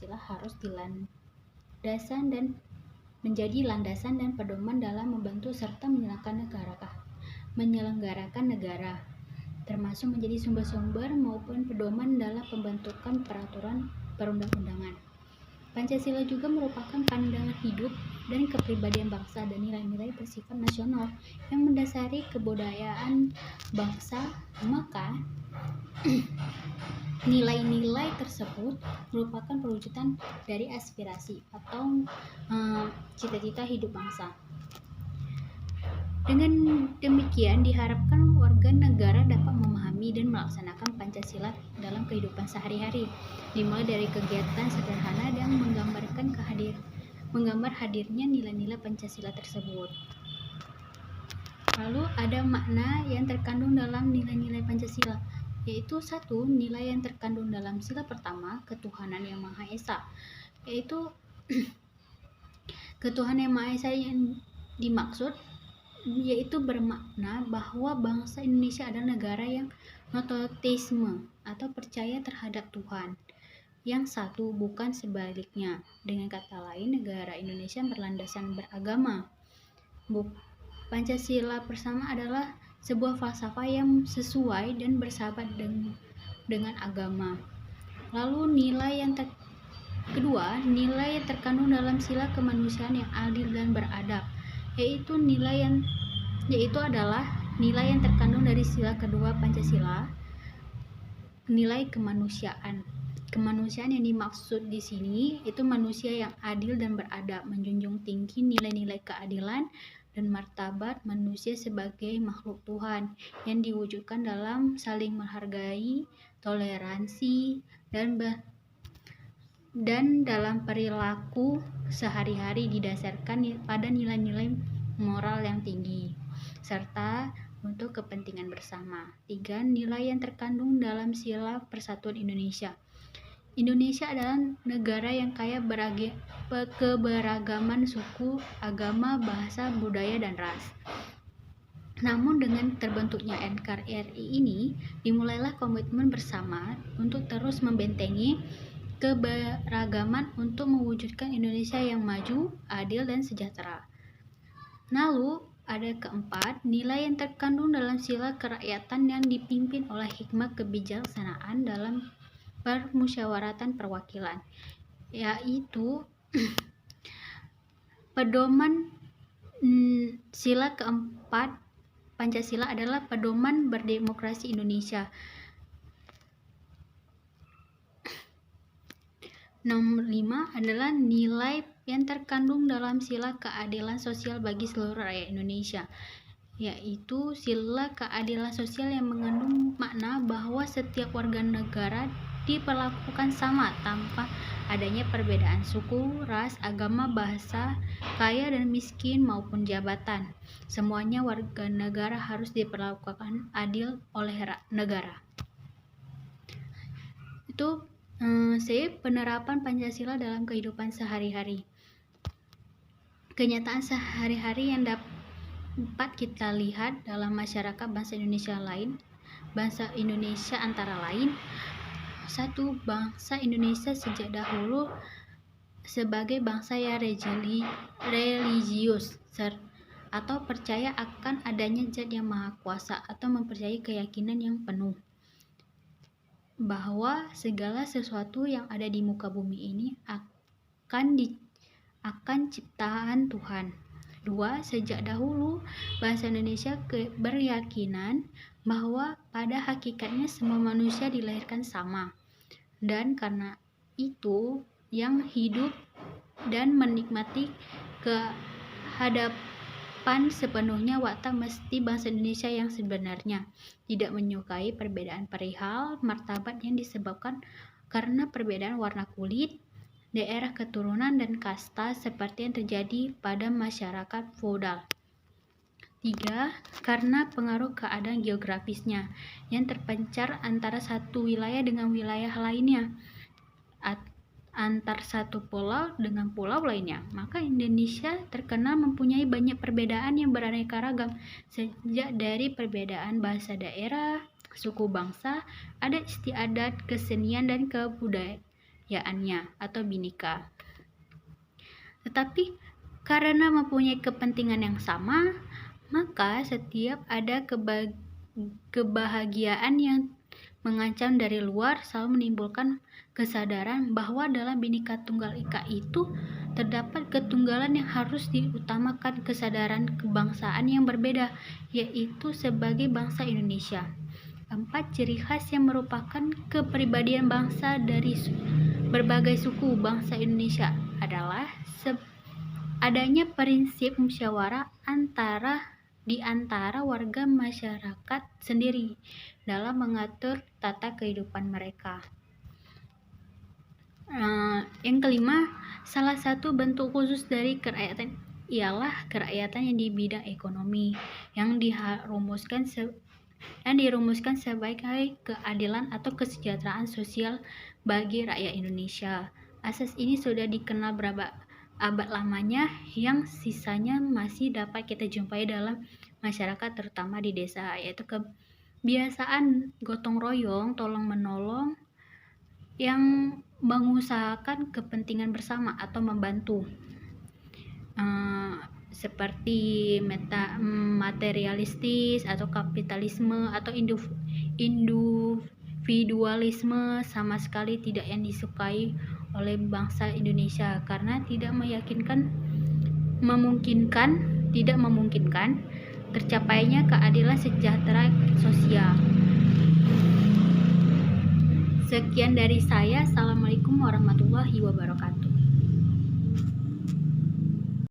Pancasila harus menjadi landasan dan pedoman dalam membantu serta menyelenggarakan negara, termasuk menjadi sumber-sumber maupun pedoman dalam pembentukan peraturan perundang-undangan. Pancasila juga merupakan pandangan hidup dan kepribadian bangsa dan nilai-nilai bersifat nasional yang mendasari kebudayaan bangsa. Maka nilai-nilai tersebut merupakan perwujudan dari aspirasi atau cita-cita hidup bangsa. Dengan demikian diharapkan warga negara dapat memahami dan melaksanakan Pancasila dalam kehidupan sehari-hari, dimulai dari kegiatan sederhana dan menggambar hadirnya nilai-nilai Pancasila tersebut. Lalu ada makna yang terkandung dalam nilai-nilai Pancasila, yaitu satu, nilai yang terkandung dalam sila pertama, ketuhanan yang Maha Esa, yaitu ketuhanan yang Maha Esa yang dimaksud yaitu bermakna bahwa bangsa Indonesia adalah negara yang monoteisme atau percaya terhadap Tuhan yang satu, bukan sebaliknya. Dengan kata lain, negara Indonesia berlandasan beragama. Pancasila bersama adalah sebuah falsafah yang sesuai dan bersahabat dengan agama. Lalu nilai yang kedua, nilai yang terkandung dalam sila kemanusiaan yang adil dan beradab, yaitu adalah nilai yang terkandung dari sila kedua Pancasila, nilai kemanusiaan. Kemanusiaan yang dimaksud di sini itu manusia yang adil dan beradab, menjunjung tinggi nilai-nilai keadilan dan martabat manusia sebagai makhluk Tuhan yang diwujudkan dalam saling menghargai, toleransi, dan dalam perilaku sehari-hari didasarkan pada nilai-nilai moral yang tinggi serta untuk kepentingan bersama. 3. Nilai yang terkandung dalam sila persatuan Indonesia. Indonesia adalah negara yang kaya keberagaman suku, agama, bahasa, budaya, dan ras. Namun dengan terbentuknya NKRI ini, dimulailah komitmen bersama untuk terus membentengi keberagaman untuk mewujudkan Indonesia yang maju, adil, dan sejahtera. Lalu ada keempat, nilai yang terkandung dalam sila kerakyatan yang dipimpin oleh hikmah kebijaksanaan dalam permusyawaratan perwakilan, yaitu pedoman sila keempat Pancasila adalah pedoman berdemokrasi Indonesia. Nomor 5 adalah nilai yang terkandung dalam sila keadilan sosial bagi seluruh rakyat Indonesia, yaitu sila keadilan sosial yang mengandung makna bahwa setiap warga negara diperlakukan sama tanpa adanya perbedaan suku, ras, agama, bahasa, kaya dan miskin maupun jabatan. Semuanya warga negara harus diperlakukan adil oleh negara. Itu penerapan Pancasila dalam kehidupan sehari-hari. Kenyataan sehari-hari yang dapat kita lihat dalam masyarakat bangsa Indonesia antara lain: 1. Bangsa Indonesia sejak dahulu sebagai bangsa yang religius atau percaya akan adanya Zat yang Maha Kuasa atau mempercayai keyakinan yang penuh bahwa segala sesuatu yang ada di muka bumi ini akan ciptaan Tuhan. 2. Sejak dahulu bangsa Indonesia berkeyakinan bahwa pada hakikatnya semua manusia dilahirkan sama, dan karena itu yang hidup dan menikmati kehadapan sepenuhnya watak mesti bangsa Indonesia yang sebenarnya tidak menyukai perbedaan perihal martabat yang disebabkan karena perbedaan warna kulit, daerah keturunan, dan kasta seperti yang terjadi pada masyarakat feodal. 3. Karena pengaruh keadaan geografisnya yang terpencar antara satu wilayah dengan wilayah lainnya, antar satu pulau dengan pulau lainnya, maka Indonesia terkenal mempunyai banyak perbedaan yang beraneka ragam, sejak dari perbedaan bahasa daerah, suku bangsa, adat istiadat, kesenian, dan kebudayaan kebahagiaannya atau Bhinneka. Tetapi karena mempunyai kepentingan yang sama, maka setiap ada kebahagiaan yang mengancam dari luar selalu menimbulkan kesadaran bahwa dalam Bhinneka Tunggal Ika itu terdapat ketunggalan yang harus diutamakan, kesadaran kebangsaan yang berbeda, yaitu sebagai bangsa Indonesia. 4 ciri khas yang merupakan kepribadian bangsa dari berbagai suku bangsa Indonesia adalah adanya prinsip musyawarah di antara warga masyarakat sendiri dalam mengatur tata kehidupan mereka. Yang kelima, salah satu bentuk khusus dari kerakyatan ialah kerakyatan yang di bidang ekonomi yang dirumuskan sebagai keadilan atau kesejahteraan sosial bagi rakyat Indonesia. Asas ini sudah dikenal berabad lamanya, yang sisanya masih dapat kita jumpai dalam masyarakat terutama di desa, yaitu kebiasaan gotong royong, tolong menolong yang mengusahakan kepentingan bersama atau membantu, seperti materialistis atau kapitalisme atau individualisme sama sekali tidak yang disukai oleh bangsa Indonesia karena tidak memungkinkan tercapainya keadilan sejahtera sosial. Sekian dari saya. Assalamualaikum warahmatullahi wabarakatuh.